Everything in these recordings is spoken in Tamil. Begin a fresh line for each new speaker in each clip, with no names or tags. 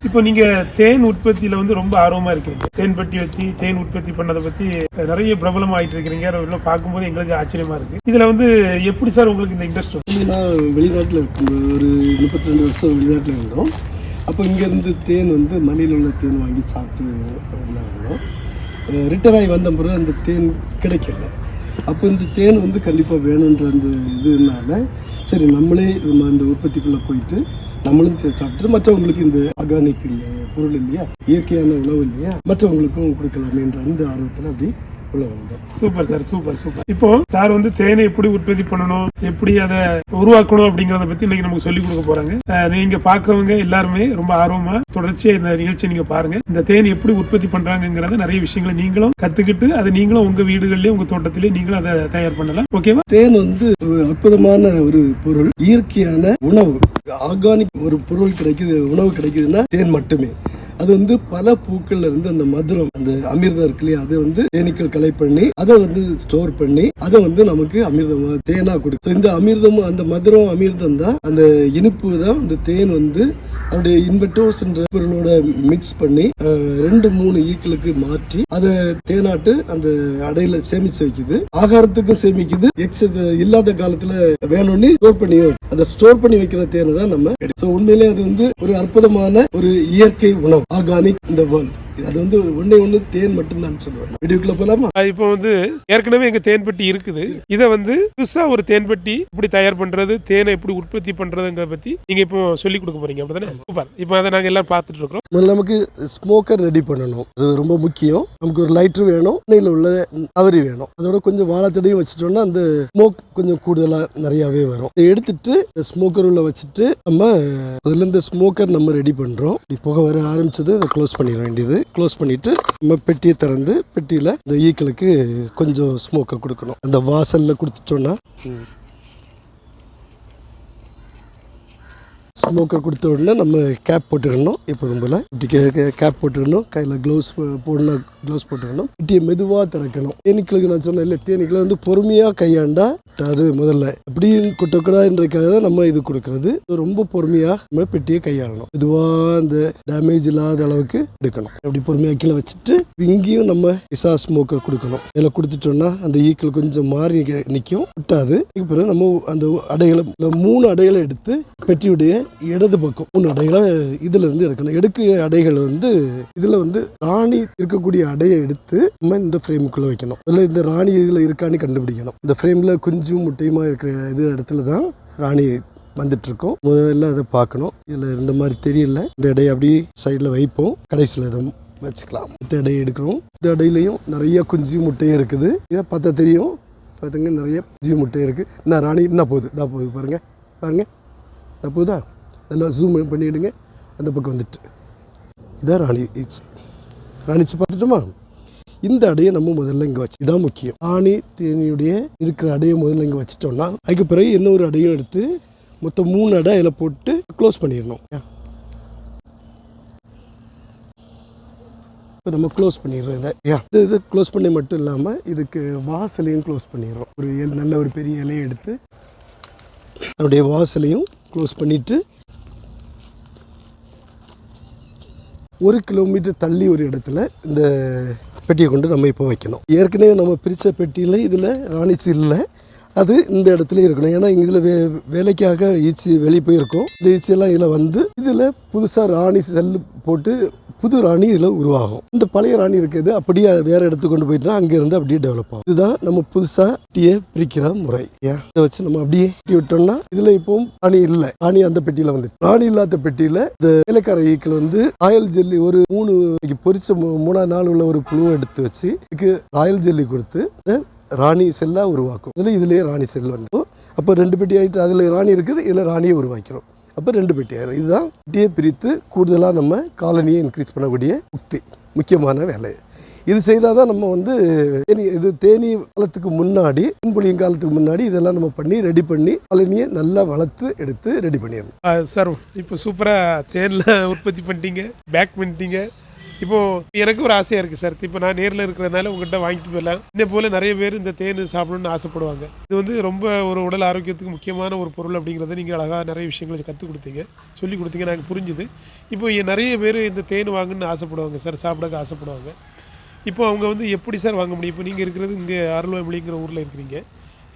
இப்போ நீங்க தேன் உற்பத்தியில வந்து ரொம்ப ஆர்வமா இருக்கீங்க. தேன் பெட்டி வச்சு தேன் உற்பத்தி பண்ணதை பத்தி நிறைய பிரபலமா ஆயிட்டு இருக்கிறீங்க. பார்க்கும்போது எங்களுக்கு ஆச்சரியமா இருக்கு. இதுல வந்து எப்படி சார் உங்களுக்கு இந்த இன்ட்ரெஸ்ட்?
நான் வெளிநாட்டில் ஒரு 32 வருஷம் வெளிநாட்டில் இருந்தோம். அப்போ இங்கேருந்து தேன் வந்து மலையில் உள்ள தேன் வாங்கி சாப்பிட்டு இருந்தோம். ரிட்டர் ஆகி வந்த பிறகு அந்த தேன் கிடைக்கல. அப்போ இந்த தேன் வந்து கண்டிப்பாக வேணுன்ற அந்த இதுனால சரி நம்மளே அந்த உற்பத்திக்குள்ளே போயிட்டு நம்மளும் சாப்பிட்டு மற்றவங்களுக்கு இந்த ஆர்கானிக் பொருள் இல்லையா, இயற்கையான உணவு இல்லையா, மற்றவங்களுக்கும் கொடுக்கலாமேன்ற அந்த ஆர்வத்தில் அப்படி உள்ள வந்தோம்.
Super sir, super super. இப்போ சார் வந்து தேனை எப்படி உற்பத்தி பண்ணணும், எப்படி அதை உருவாக்கணும் அப்படிங்கறத பத்தி இன்னைக்கு நமக்கு சொல்லி கொடுக்க போறாங்க. நீங்க பாக்குறவங்க எல்லாருமே ரொம்ப ஆர்வமா தொடர்ச்சியா இந்த நிகழ்ச்சி நீங்க பாருங்க. இந்த தேன் எப்படி உற்பத்தி பண்றாங்கிறத நிறைய விஷயங்களை நீங்களும் கத்துக்கிட்டு அதை நீங்களும் உங்க வீடுகள்லயே உங்க தோட்டத்திலேயே நீங்களும் அதை தயார் பண்ணலாம். ஓகேவா?
தேன் வந்து ஒரு அற்புதமான ஒரு பொருள், இயற்கையான உணவு, ஆர்கானிக் ஒரு பொருள் கிடைக்குது, உணவு கிடைக்குதுன்னா தேன் மட்டுமே. அது வந்து பல பூக்கள்ல இருந்து அந்த மதுரம், அந்த அமிர்தம் இருக்கு இல்லையா, அதை வந்து தேனீக்கள் கலெக்ட் பண்ணி அதை வந்து ஸ்டோர் பண்ணி அதை வந்து நமக்கு அமிர்தமா தேனா கொடுக்கும். இந்த அமிர்தமும் அந்த மதுரம் அமிர்தம் தான், அந்த இனிப்பு தான் இந்த தேன் வந்து அவருடைய இன்வெர்டோஸ் என்ற பொருளோட மிக்ஸ் பண்ணி 2-3 ஈக்களுக்கு மாற்றி அதை தேனாட்டு அந்த அடையில சேமிச்சு வைக்குது. ஆகாரத்துக்கும் சேமிக்குது. இல்லாத காலத்துல வேணும்னு ஸ்டோர் பண்ணி அந்த ஸ்டோர் பண்ணி வைக்கிற தேனை தான் நம்ம. உண்மையிலே அது வந்து ஒரு அற்புதமான ஒரு இயற்கை உணவு, ஆர்கானிக் இந்த வேர்ல்ட். அது வந்து ஒண்ணு தேன் மட்டும்தான் சொல்லுவேன். வீடியோக்குள்ள போலாமா?
இப்போ வந்து ஏற்கனவே எங்க தேன் பெட்டி இருக்குது. இதை வந்து புதுசா ஒரு தேன் பெட்டி எப்படி தயார் பண்றது, தேனை எப்படி உற்பத்தி பண்றதுங்கிற பத்தி நீங்க இப்போ சொல்லி கொடுக்க போறீங்க, அப்படிதானே? சூப்பர். இப்போ அதை நாங்க எல்லாம் பார்த்துட்டு இருக்கோம்.
முதல்ல நமக்கு ஸ்மோக்கர் ரெடி பண்ணணும். அது ரொம்ப முக்கியம். நமக்கு ஒரு லைட்டர் வேணும், எண்ணெயில உள்ள அவரி வேணும். அதோட கொஞ்சம் வாழைத்தடையும் வச்சுட்டோம்னா அந்த ஸ்மோக் கொஞ்சம் கூடுதலா நிறையவே வரும். இதை எடுத்துட்டு ஸ்மோக்கர் உள்ள வச்சுட்டு நம்ம முதல்ல இந்த ஸ்மோக்கர் நம்ம ரெடி பண்றோம். புகை வர ஆரம்பிச்சது அதை க்ளோஸ் பண்ணிட வேண்டியது. க்ளோஸ் பண்ணிட்டு நம்ம பெட்டியை திறந்து பெட்டியில இந்த ஈக்களுக்கு கொஞ்சம் ஸ்மோக்கை கொடுக்கணும். அந்த வாசல்ல கொடுத்துட்டோம்னா ஸ்மோக்கர் கொடுத்த உடனே நம்ம கேப் போட்டுக்கணும். எப்போதும் போல கேப் போட்டுக்கணும். கையில் க்ளவுஸ் போடணும், க்ளவுஸ் போட்டுக்கணும். பெட்டியை மெதுவாக திறக்கணும். தேனீக்களுக்கு நான் சொன்னேன் இல்லை, தேனீக்களை வந்து பொறுமையாக கையாண்டா அது முதல்ல அப்படின்னு கொட்டக்கூடாதுன்றதுக்காக தான் நம்ம இது கொடுக்கறது. ரொம்ப பொறுமையாக நம்ம பெட்டியை கையாளணும். மெதுவாக அந்த டேமேஜ் இல்லாத அளவுக்கு எடுக்கணும். அப்படி பொறுமையாக கீழே வச்சுட்டு இங்கேயும் நம்ம இசா ஸ்மோக்கர் கொடுக்கணும். இதில் கொடுத்துட்டோம்னா அந்த ஈக்கள் கொஞ்சம் மாறி நிற்கும், விட்டாது. பிறகு நம்ம அந்த அடைகளை 3 அடைகளை எடுத்து பெட்டியுடைய இடது பக்கம் 3 அடைகளை இதுல இருந்து எடுக்கணும். எடுக்க அடைகள் வந்து இதுல வந்து ராணி இருக்கக்கூடிய அடையை எடுத்து நம்ம இந்த ஃப்ரேமுக்குள்ள வைக்கணும். இதுல இந்த ராணி இதுல இருக்கான்னு கண்டுபிடிக்கணும். இந்த ஃப்ரேம்ல குஞ்சும் முட்டையுமா இருக்கிற இது இடத்துல தான் ராணி வந்துட்டு இருக்கோம். முதல்ல அதை பார்க்கணும். இதுல இந்த மாதிரி தெரியல. இந்த இடையை அப்படி சைட்ல வைப்போம். கடைசியில் இதை வச்சுக்கலாம். இந்த இடையை எடுக்கிறோம். இந்த இடையிலையும் நிறைய குஞ்சு முட்டையும் இருக்குது. இதை பார்த்தா தெரியும். பார்த்துங்க, நிறைய குஞ்சு முட்டை இருக்கு. இன்னும் ராணி என்ன போகுது, தான் போகுது பாருங்க, பாருங்க நான் போகுதா. நல்லா ஜூம் பண்ணிவிடுங்க. அந்த பக்கம் வந்துட்டு இதான் ராணி ராணிச்சு பார்த்துட்டோமா. இந்த அடையை நம்ம முதல்ல இங்கே வச்சு, இதான் முக்கியம். ராணி தேனியுடைய இருக்கிற அடையை முதல்ல இங்கே வச்சுட்டோம்னா அதுக்கு பிறகு இன்னொரு அடையும் எடுத்து மொத்தம் 3 அடை அதில் போட்டு க்ளோஸ் பண்ணிடணும். இப்போ நம்ம க்ளோஸ் பண்ணிடுறோம். இது க்ளோஸ் பண்ணி மட்டும் இல்லாமல் இதுக்கு வாசலையும் க்ளோஸ் பண்ணிடுறோம். ஒரு நல்ல ஒரு பெரிய இலையை எடுத்து அதனுடைய வாசலையும் க்ளோஸ் பண்ணிவிட்டு 1 கிலோமீட்டர் தள்ளி ஒரு இடத்துல இந்த பெட்டியை கொண்டு நம்ம இப்போ வைக்கணும். ஏற்கனவே நம்ம பிரித்த பெட்டியில் இதில் ராணிச்சு இல்லை, அது இந்த இடத்துல இருக்கணும். ஏன்னா இதில் வேலைக்காக ஈச்சி வெளியே போயிருக்கோம். இந்த ஈச்சியெல்லாம் இதில் வந்து இதில் புதுசாக ராணி செல்லு போட்டு புது ராணி இதில் உருவாகும். இந்த பழைய ராணி இருக்கிறது அப்படியே வேற இடத்துக்கு கொண்டு போயிட்டா அங்கேருந்து அப்படியே டெவலப் ஆகும். இதுதான் நம்ம புதுசாக டீயை பிரிக்கிற முறை. இதை வச்சு நம்ம அப்படியே விட்டோம்னா இதில் இப்போ ராணி இல்லை, ராணி அந்த பெட்டியில் வந்து ராணி இல்லாத பெட்டியில் இந்த வேலைக்கார ஈக்கள் வந்து ராயல் ஜெல்லி ஒரு 3 பொரிச்ச 3ஆம் நாள் உள்ள ஒரு புழுவை எடுத்து வச்சு இதுக்கு ராயல் ஜெல்லி கொடுத்து ராணி செல்லா உருவாக்கும். இதுலயே ராணி செல் வந்து அப்போ 2 பெட்டி ஆகிட்டு அதில் ராணி இருக்குது, இதில் ராணியை உருவாக்கிறோம். அப்போ 2 பெட்டி ஆயிரும். இதுதான் பெட்டியை பிரித்து கூடுதலாக நம்ம காலனியை இன்க்ரீஸ் பண்ணக்கூடிய முக்கியமான வேலை. இது செய்தால் தான் நம்ம வந்து தேனி காலத்துக்கு முன்னாடி, புளியும் காலத்துக்கு முன்னாடி இதெல்லாம் நம்ம பண்ணி ரெடி பண்ணி காலனியை நல்லா வளர்த்து எடுத்து ரெடி பண்ணிடணும்.
சார் இப்போ சூப்பராக தேனில் உற்பத்தி பண்ணிட்டீங்க, பேக் பண்ணிட்டீங்க, இப்போது எனக்கு ஒரு ஆசையாக இருக்குது சார். இப்போ நான் நேரில் இருக்கிறதுனால உங்கள்கிட்ட வாங்கிட்டு போயிடலாம். இதே போல் நிறைய பேர் இந்த தேன் சாப்பிடணும்னு ஆசைப்படுவாங்க. இது வந்து ரொம்ப ஒரு உடல் ஆரோக்கியத்துக்கு முக்கியமான ஒரு பொருள் அப்படிங்கிறத நீங்கள் அழகாக நிறைய விஷயங்களை கற்றுக் கொடுத்தீங்க, சொல்லிக் கொடுத்தீங்க, எனக்கு புரிஞ்சுது. இப்போ நிறைய பேர் இந்த தேன் வாங்கணும்னு ஆசைப்படுவாங்க சார், சாப்பிட ஆசைப்படுவாங்க. இப்போ அவங்க வந்து எப்படி சார் வாங்க முடியும்? இப்போ நீங்கள் இருக்கிறது இங்கே அருள்வாய்மொழிங்கிற ஊரில் இருக்கிறீங்க.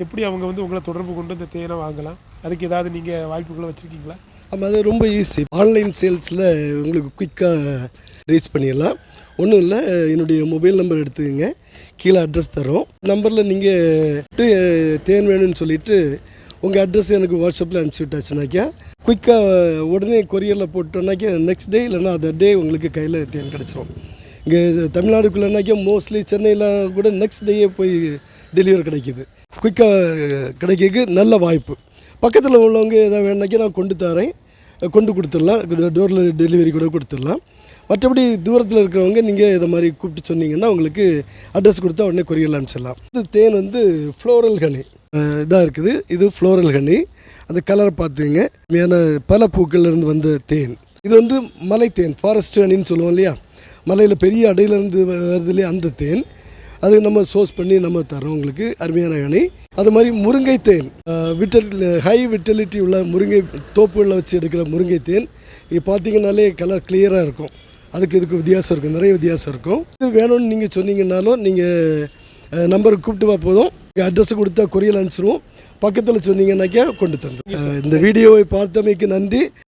எப்படி அவங்க வந்து உங்களை தொடர்பு கொண்டு இந்த தேனை வாங்கலாம்? அதுக்கு ஏதாவது நீங்கள் வாய்ப்புகளை வச்சுருக்கீங்களா?
ஆமாம், அது ரொம்ப ஈஸி. ஆன்லைன் சேல்ஸில் உங்களுக்கு குயிக்காக ரீச் பண்ணிடலாம். ஒன்றும் இல்லை, என்னுடைய மொபைல் நம்பர் எடுத்துக்கங்க, கீழே அட்ரஸ் தரோம். நம்பரில் நீங்கள் தேன் வேணும்னு சொல்லிவிட்டு உங்கள் அட்ரஸ் எனக்கு வாட்ஸ்அப்பில் அனுப்பிச்சி விட்டாச்சுனாக்கா குயிக்காக உடனே கொரியரில் போட்டோன்னாக்கா நெக்ஸ்ட் டே இல்லைன்னா அதர் டே உங்களுக்கு கையில் தேன் கிடச்சிரும். இங்கே தமிழ்நாடுக்குள்ளேனாக்கா மோஸ்ட்லி சென்னையில் கூட நெக்ஸ்ட் டேயே போய் டெலிவரி கிடைக்கிது. குயிக்காக கிடைக்கிறதுக்கு நல்ல வாய்ப்பு. பக்கத்தில் உள்ளவங்க எதாவது வேணுனாக்கா நான் கொண்டு கொடுத்துடலாம், டோரில் டெலிவரி கூட கொடுத்துடலாம். மற்றபடி தூரத்தில் இருக்கிறவங்க நீங்கள் இதை மாதிரி கூப்பிட்டு சொன்னீங்கன்னா உங்களுக்கு அட்ரஸ் கொடுத்தா உடனே கொரியரில் அனுப்பிச்சிடலாம். இது தேன் வந்து ஃப்ளோரல் ஹனி இதாக இருக்குது. இது ஃப்ளோரல் ஹனி. அந்த கலரை பார்த்துங்க, மெயினான பல பூக்கள்லேருந்து வந்த தேன். இது வந்து மலை தேன், ஃபாரஸ்ட் ஹனின்னு சொல்லுவோம் இல்லையா, மலையில் பெரிய அடையிலேருந்து வருது இல்லையா, அந்த தேன். அது நம்ம சோர்ஸ் பண்ணி நம்ம தரோம் உங்களுக்கு, அருமையான ஹனி. அது மாதிரி முருங்கை தேன், ஹை விட்டலிட்டி உள்ள முருங்கை தோப்புகளில் வச்சு எடுக்கிற முருங்கை தேன். நீங்கள் பார்த்தீங்கன்னாலே கலர் கிளியராக இருக்கும். இதுக்கு வித்தியாசம் இருக்கும், நிறைய வித்தியாசம் இருக்கும். இது வேணும்னு நீங்கள் சொன்னீங்கன்னாலும் நீங்கள் நம்பருக்கு கூப்பிட்டு போதும், அட்ரஸ் கொடுத்தா கொரியர் அனுப்பிச்சிடுவோம். பக்கத்தில் சொன்னீங்கன்னாக்கா கொண்டு தந்தோம். இந்த வீடியோவை பார்த்தமைக்கு நன்றி.